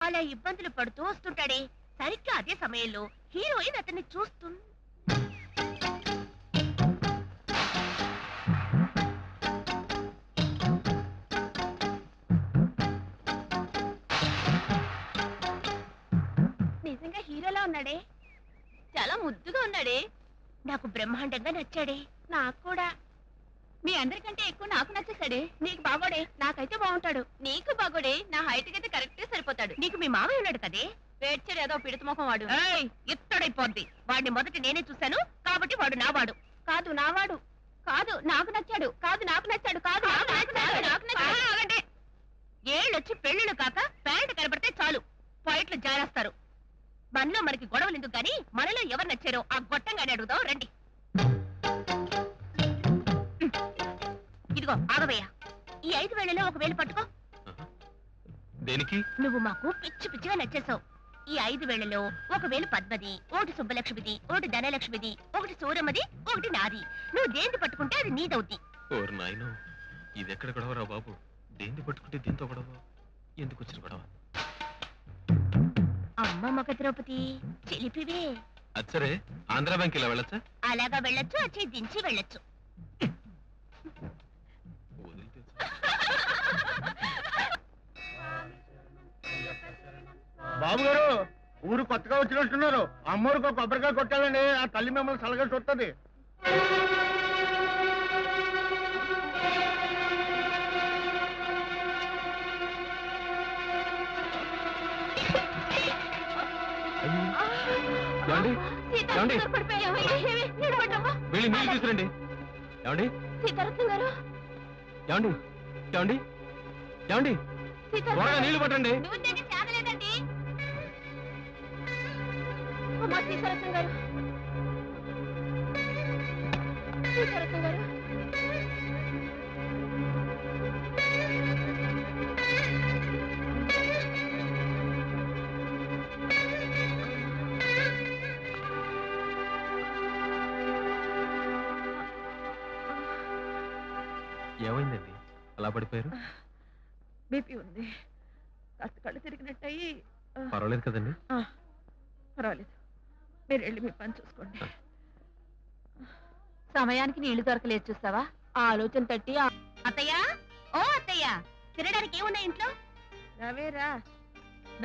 చాలా ఇబ్బందులు పడుతూ వస్తుంటాడే. సరిగ్గా అదే సమయంలో హీరోయిన్ అతన్ని నిజంగా హీరోలా ఉన్నాడే, చాలా ముద్దుగా ఉన్నాడే. నాకు బ్రహ్మాండంగా నచ్చాడే. నాకు కూడా. మీ అందరికంటే ఎక్కువ నాకు నచ్చేసాడే. నీకు బాగోడే, నాకైతే బాగుంటాడు. నీకు బాగోడే, నా హైట్ అయితే కరెక్టే సరిపోతాడు. నీకు మీ మామయ్య ఉన్నాడు కదే, వేడ్చాడు ఏదో పిడతముఖం వాడు. ఇత్తడైపోద్ది. వాడిని మొదట నేనే చూశాను కాబట్టి వాడు నావాడు కాదు. నావాడు కాదు, నాకు నచ్చాడు. కాదు, నాకు నచ్చాడు. కాదు, నాకు నచ్చాడు. ఏళ్ళొచ్చి పెళ్ళిళ్ళు కాక ప్యాంట్ కనబడితే చాలు పాయింట్లు జారేస్తారు. మనలో మనకి గొడవలు ఎందుకు గాని మనలో ఎవరు నచ్చారో ఆ గొట్టంగానే అడుగుదాం రండి. ఇదిగో ఆగవయ్యా, ఈ 5 వేళలో 1 వేలు పట్టుకో. దేనికి? నువ్వు మాకు పిచ్చి పిచ్చిగా నచ్చేసావు. ఈ 5 వేళలో 1 వేలు పద్మది, 1 సుబ్బలక్ష్మిది, 1 ధనలక్ష్మిది, 1 సూరమ్మది, 1 నాది. నువ్వు దేన్ని పట్టుకుంటే అది నీదవుద్ది. ఓర్ నాయనో, ఇది ఎక్కడ గొడవరా బాబు? దేన్ని పట్టుకుంటే దీంతో గొడవ? ఎందుకు వచ్చిన గొడవ? అమ్మ మగ ద్రౌపది చిలిపివే. అచ్చరే, ఆంధ్ర బ్యాంక్ ఇలా వెళ్ళచ్చా? అలాగా వెళ్ళొచ్చు, వచ్చి దించి వెళ్ళొచ్చు. బాబు గారు, ఊరు కొత్తగా వచ్చినట్టున్నారు. అమ్మోరికి ఒక కొబ్బరికాయ కొట్టాలండి, ఆ తల్లి మిమ్మల్ని సలగా చూస్తుంది. వెళ్ళి నీళ్ళు తీసుకురండి. ఏమండి? సీతారత్నం గారు, ఏమండి? ఏమండి? ఏమండి? త్వరగా నీళ్లు పట్టండి. సీతారత్నం గారు, సీతారత్నం గారు, ఏమైందండి అలా పడిపోయారు? బీపీ ఉంది, కాస్త కళ్ళు తిరిగినట్టయి. పర్వాలేదు కదండి? పర్వాలేదు, మీరు వెళ్ళి మీ పని చూసుకోండి. సమయానికి నీళ్లు దొరకలేదు చూస్తావా? ఆ ఆలోచన తట్టి అత్తయ్య, ఓ అత్తయ్య, తినడానికి ఏమున్నాయి ఇంట్లో? రావేరా,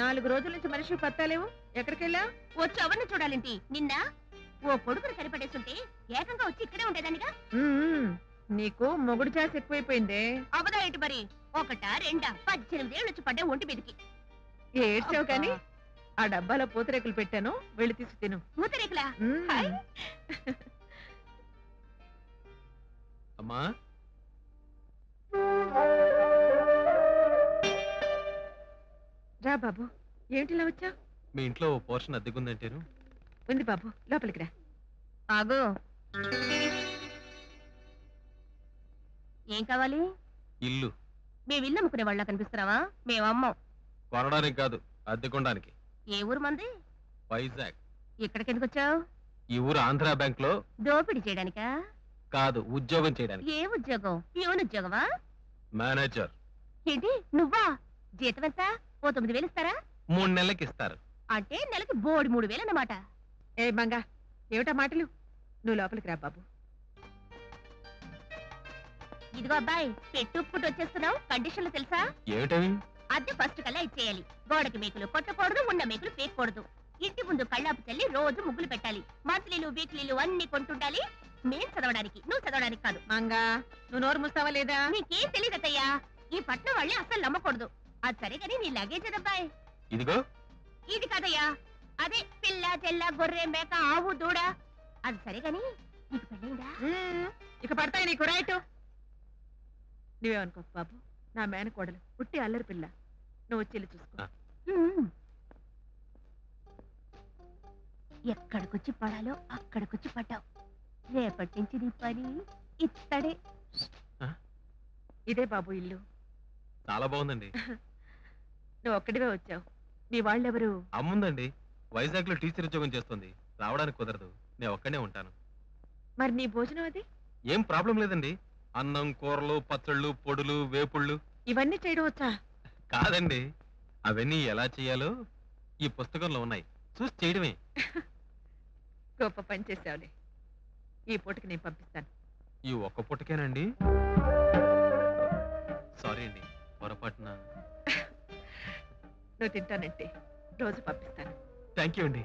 4 రోజుల నుంచి మనిషి పత్తాలేవు. ఎక్కడికెళ్ళావు? వచ్చి ఎవరిని చూడాలంటి? నిన్న ఓ కొడుకుని సరిపడేస్తుంటే ఏకంగా వచ్చి ఇక్కడే ఉండేదానిగా. నీకు మొగుడు చేస ఎక్కువైపోయిందే. అవదా ఏంటి మరి? 1, 2, 18 ఏళ్ళు వచ్చి పడ్డా ఒంటి మీదకి. ఏడ్చావు కానీ ఆ డబ్బాలో పూతరేకులు పెట్టాను, వెళ్ళి తీసుకు తిను. పూతరేకులా? అమ్మా, రా బాబు, ఏమిటిలా వచ్చావు? మీ ఇంట్లో పోర్షన్ అద్దెకుందంటేను. ఉంది బాబు, లోపలికి రా. ఆగు, ఏం కావాలి? ఇల్లు. మేము ఇల్లు అమ్ముకునే వాళ్ళ కనిపిస్తున్నావా? మేము అమ్మం. కొనడానికి కాదు, అద్దెకొనడానికి. ఏ ఊరు మంది? వైజాగ్. ఇక్కడికి ఎందుకు వచ్చావు? ఈ ఊరు ఆంధ్ర బ్యాంక్ లో. దోపిడీ చేయడానికా? కాదు, ఉద్యోగం చేయడానికి. ఏ ఉద్యోగం? ప్యూన్ ఉద్యోగమా? మేనేజర్. ఏంటి నువ్వా? జీతం ఎంత? ఓ 9,000 ఇస్తారా? 3 నెలలకి ఇస్తారు. అంటే నెలకి బోడి 3,000 అన్నమాట. ఏ మంగా, ఏమిటా మాటలు? నువ్వు లోపలికి రా బాబు. ఇదిగో అబ్బాయి, పెట్టుకుంటూ వచ్చేస్తున్నావు. కండిషన్లు తెలుసా? ఏమిటవి? అద్దె ఫస్ట్ కల్లా ఇచ్చేయాలి. గోడకి మేకులు కొట్టకూడదు, ఉన్న మేకులు పేకూడదు. ఇంటి ముందు కళ్ళాపు చల్లి రోజు ముగ్గులు పెట్టాలి. మంత్లీలు, వీక్లీలు అన్ని కొంటుండాలి. మేం చదవడానికి, నువ్వు చదవడానికి కాదు. మంగా, నువ్వు నోరు మూస్తావా లేదా? నీకేం తెలియదత్తయ్యా, ఈ పట్నం వాళ్ళే అస్సలు నమ్మకూడదు. అది సరే కానీ నీ లగేజ్ అదబ్బాయి. ఇదిగో. ఇది కాదయ్యా, అదే పిల్ల, చెల్ల, గొర్రె, మేక, ఆవు, దూడ. అది సరే గాని నీకు పెళ్ళైందా? ఇక పడతాయి నీకు రైటు. నువ్వేమనుకో బాబు, నా మేనకోడలు పుట్టి అల్లరి పిల్ల. నువ్వు వచ్చి ఇల్లు చూసుకో. ఎక్కడికొచ్చి పడాలో అక్కడికొచ్చి పడ్డావు. రేపటి నుంచి నీ పని ఇత్తడే. ఇదే బాబు ఇల్లు. చాలా బాగుందండి. నువ్వు ఒక్కడివే వచ్చావు, మీ వాళ్ళెవరు? అమ్ముందండి, వైజాగ్ లో టీచర్ ఉద్యోగం చేస్తుంది. రావడానికి కుదరదు, నేను ఒక్కనే ఉంటాను. మరి నీ భోజనం అది? ఏం ప్రాబ్లం లేదండి. అన్నం, కూరలు, పచ్చళ్ళు, పొడులు, వేపుళ్ళు ఇవన్నీ చేయడం వచ్చా? కాదండి, అవన్నీ ఎలా చేయాలో ఈ పుస్తకంలో ఉన్నాయి, చూసి చేయడమే. గొప్ప పని చేసావులే. ఈ పూటకి నేను పంపిస్తాను. ఈ ఒక్క పుట్టకేనండి? సారీ అండి, పొరపాటున. నువ్వు తింటానంటే రోజు పంపిస్తాను. థ్యాంక్ యూ అండి.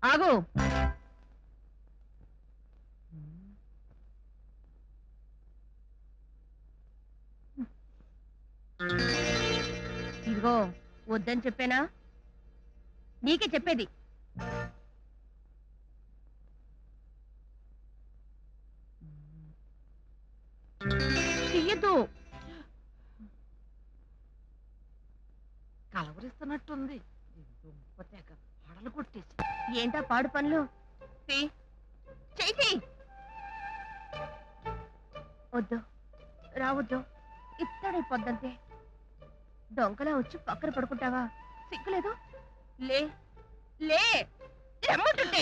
ఆగు. ఇదిగో వద్దని చెప్పానా? నీకే చెప్పేది. చెయ్యొద్దు. కలవరిస్తున్నట్టుంది. హడలు కొట్టేసి. ఏంటా పాడు పనులు? చెయ్యి. వద్దు, రావద్దు, ఇత్తడైపోద్దంతే. దొంగలా వచ్చి పక్కన పడుకుంటావా? సిగ్గులేదు? లే లే, రమ్మంటుంటే.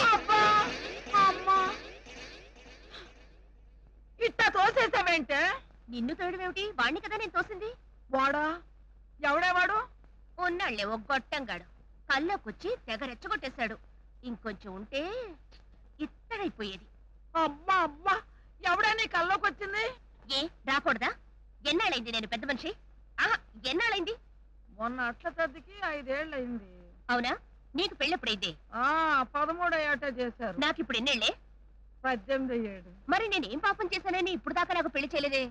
ఇట్టా తోసేసావేంటే? నిన్ను తోయడమేమిటి? వాణ్ణి కదా నేను తోసింది. వాడా? ఎవడేవాడు? ఉన్నాళ్లే ఓ గొట్టంగాడు. కల్లోకొచ్చి తెగ రెచ్చగొట్టేశాడు. ఇంకొంచెం ఉంటే ఇత్తడైపోయేది. అమ్మా అమ్మా, ఎవడా నీ కల్లోకి వచ్చింది? ఏ రాకూడదా? ఎన్నాళ్ళైంది నేను పెద్ద మనిషి? ఆహా, ఎన్నాళ్ళైంది? మొన్న అట్ల తద్దికి 5 ఏళ్ళు అయింది. అవునా? నీకు పెళ్ళెప్పుడైంది? 13 ఏట చేశారు. నాకిప్పుడు ఎన్నేళ్లే? 18 ఏడు. మరి నేనేం పాపం చేశానని ఇప్పుడు దాకా నాకు పెళ్లి చేయలేదే?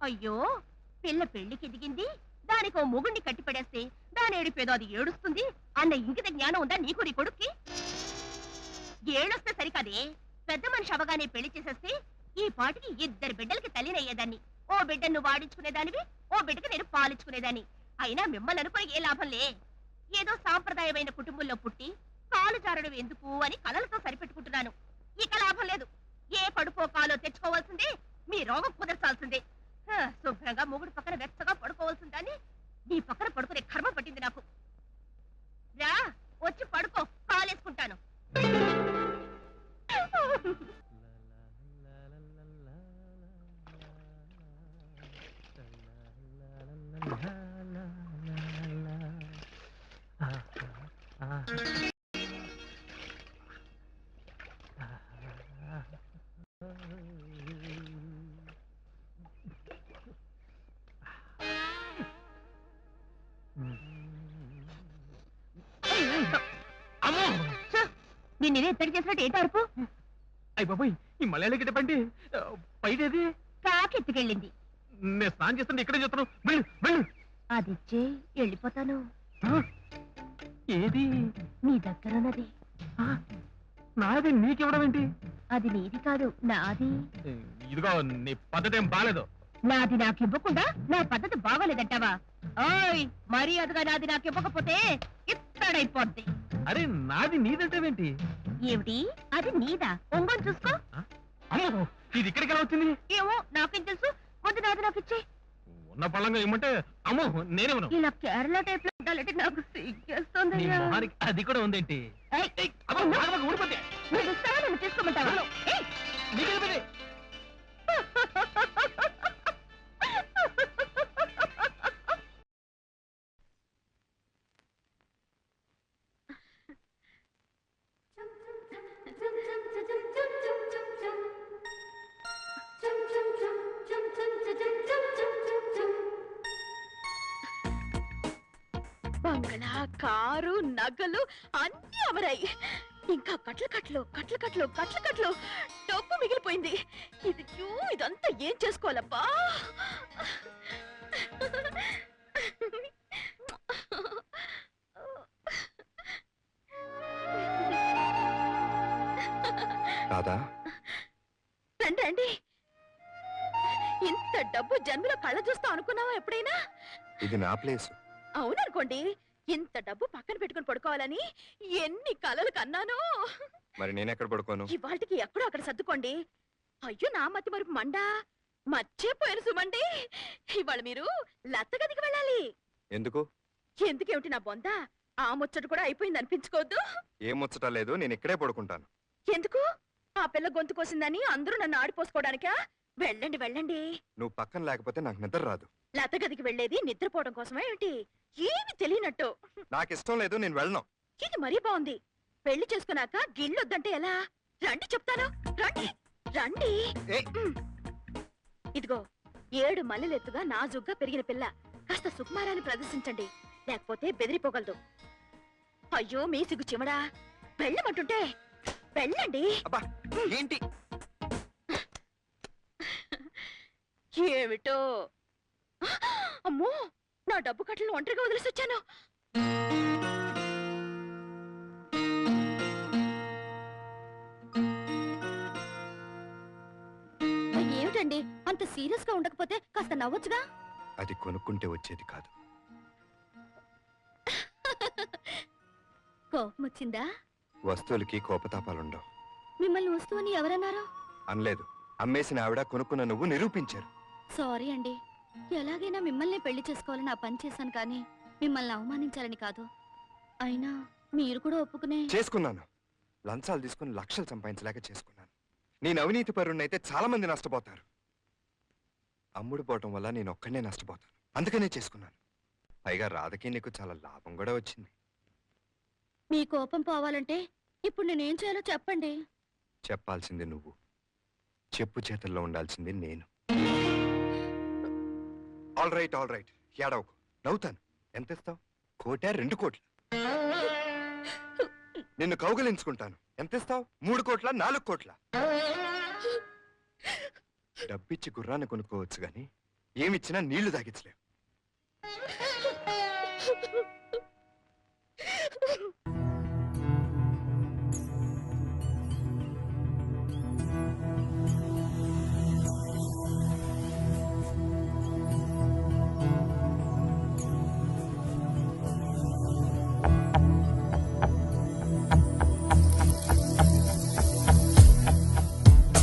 అయ్యో, పిల్ల పెళ్లికి ఎదిగింది, దానికో మొగుణ్ణి కట్టి పడేస్తే దాని ఏడిపేదో అది ఏడుస్తుంది అన్న ఇంకిత జ్ఞానం ఉందా నీకు నీ కొడుక్కి? ఏడొస్తే సరికాదే, పెద్ద మనిషి అవగానే పెళ్లి చేసేస్తే ఈ పాటికి 2 బిడ్డలకి తల్లినయ్యేదాన్ని. ఓ బిడ్డను వాడించుకునేదానివి, ఓ బిడ్డకి నేను పాలించుకునేదాన్ని. అయినా మిమ్మల్ని అనుకుని ఏ లాభంలే. ఏదో సాంప్రదాయమైన కుటుంబంలో పుట్టి కాలు జారడం ఎందుకు అని కలలతో సరిపెట్టుకుంటున్నాను. ఇక లాభం లేదు. ఏ కడుపో కాలో తెచ్చుకోవాల్సిందే, మీ రోగం కుదర్చాల్సిందే. శుభ్రంగా మొగుడు పక్కన వెచ్చగా పడుకోవాల్సిందని నీ పక్కన పడుకునే కర్మ పట్టింది నాకు. రా, వచ్చి పడుకో, కాలేసుకుంటాను. నిన్నే ఎత్తడి చేసినట్టు ఏంటి అరుపు? అయ్య బాబాయ్, ఈ మలయాళీ గిట్ట పండి పైడేది? కాకెత్తుకెళ్ళింది. నేను స్నానం చేస్తుంటే ఇక్కడే చేస్తాను. వెళ్ళు వెళ్ళు. అదిచ్చే వెళ్ళిపోతాను. ఏది? నీ దగ్గరున్నది. నాది నీకివ్వడం ఏంటి? అది నీది కాదు, నాది. ఇదిగో, నీ పద్ధతి ఏం బాలేదు. నాది నాకివ్వకుండా నా పద్ధతి బాగోలేదంటావా? ఓయ్, మర్యాదగా నాది నాకివ్వకపోతే ఇత్తడైపోద్ది. అరే, నాది నీదంటావేంటి? ఏమిటి? అది నీదా? ఒంగోని చూసుకో. అమ్మో, ఇది ఇక్కడికి ఎలా వచ్చింది? ఏమో నాకేం తెలుసు. ముందు నాది నాకు ఇచ్చే. ఉన్న పళ్ళంగా ఇమ్మంటే అమ్మో నేనేమను. ఇలా కేరళ టైప్ లో ఉండాలంటే నాకు సిగ్గేస్తుంది. నీ మొహానికి అది కూడా ఉందేంటి? ఊడిపోతే నువ్వు ఇస్తావా, నన్ను తీసుకోమంటావా? ఏయ్! నీకెళ్ళిపోయింది. బంగళా, కారు, నగలు అన్ని అమరాయి. ఇంకా కట్లు డబ్బు మిగిలిపోయింది. ఇదంతా ఏం చేసుకోవాలబ్బా? రండి. ఇంత డబ్బు జన్మలో కళ్ళ చూస్తా అనుకున్నావా ఎప్పుడైనా? ఇది నా ప్లేస్. అవుననుకోండి. ఇంత డబ్బు పక్కన పెట్టుకుని పడుకోవాలని ఎన్ని కలలు కన్నానో. మరి నేను ఎక్కడ పడుకోను? ఇవాళకి ఎక్కడో అక్కడ సర్దుకోండి. అయ్యో, నా మతి మరుపు మండా. మర్చిపోయారు సుమండి, ఇవాళ మీరు లత గదికి వెళ్ళాలి. ఎందుకు? ఎందుకేమిటి నా బొంద, ఆ ముచ్చట కూడా అయిపోయింది అనిపించుకోవద్దు. ఏం ముచ్చట లేదు, నేను ఇక్కడే పడుకుంటాను. ఎందుకు? ఆ పిల్ల గొంతు కోసిందని అందరూ నన్ను ఆడిపోసుకోవడానికా? వెళ్ళండి వెళ్ళండి. నువ్వు పక్కన లేకపోతే నాకు నిద్ర రాదు. లత గదికి వెళ్ళేది నిద్రపోవడం కోసమే ఏమిటి? ఏమి తెలియనట్టు. నాకు ఇష్టం లేదు, నేను వెళ్ళను. ఇది మరీ బాగుంది. పెళ్లి చేసుకున్నాక గిళ్ళొద్దంటే ఎలా? రండి చెప్తాను, రండి రండి. ఏయ్! ఇదిగో 7 మల్లెలెత్తుగా నాజుగ్గా పెరిగిన పిల్ల, కాస్త సుకుమారాన్ని ప్రదర్శించండి, లేకపోతే బెదిరిపోగలదు. అయ్యో మీ సిగ్గు చిమడా, వెళ్ళమంటుంటే వెళ్ళండి. అబ్బా ఏంటి? ఏమిటో, అమ్మో నా డబ్బు కట్టలను ఒంటరిగా వదిలేసి వచ్చాను. ఏమిటండి అంత సీరియస్ గా ఉండకపోతే కాస్త నవ్వొచ్చుగా. అది కొనుక్కుంటే వచ్చేది కాదు. కోపం వచ్చిందా? వస్తువులకి కోపతాపాలుండవు. మిమ్మల్ని వస్తువుని ఎవరన్నారు? అనలేదు, అమ్మేసిన ఆవిడ కొనుక్కున్న నువ్వు నిరూపించారు. సారీ అండి, ఎలాగైనా మిమ్మల్ని పెళ్లి చేసుకోవాలని ఆ పని చేశాను, కానీ మిమ్మల్ని అవమానించాలని కాదు. అయినా మీరు కూడా ఒప్పుకునే. చేసుకున్నాను. లంచాలు తీసుకుని లక్షలు సంపాదించలేక చేసుకున్నాను. నేను అవినీతి పరుణ్ణైతే చాలా మంది నష్టపోతారు. అమ్ముడు పోవటం వల్ల నేను ఒక్కడే నష్టపోతాను. అందుకనే చేసుకున్నాను. పైగా రాధకి నీకు చాలా లాభం కూడా వచ్చింది. మీ కోపం పోవాలంటే ఇప్పుడు నేనేం చేయాలో చెప్పండి. చెప్పాల్సింది నువ్వు, చెప్పు చేతల్లో ఉండాల్సింది నేను. ఆల్ రైట్ ఏడవకు, నవ్వుతాను. ఎంత ఇస్తావు? 1 2 కోట్ల. నిన్ను కౌగలించుకుంటాను. ఎంత ఇస్తావు? 3 కోట్ల 4 కోట్ల. డబ్బిచ్చి గుర్రాన్ని కొనుక్కోవచ్చు గాని ఏమిచ్చినా నీళ్లు తాగించలేవు.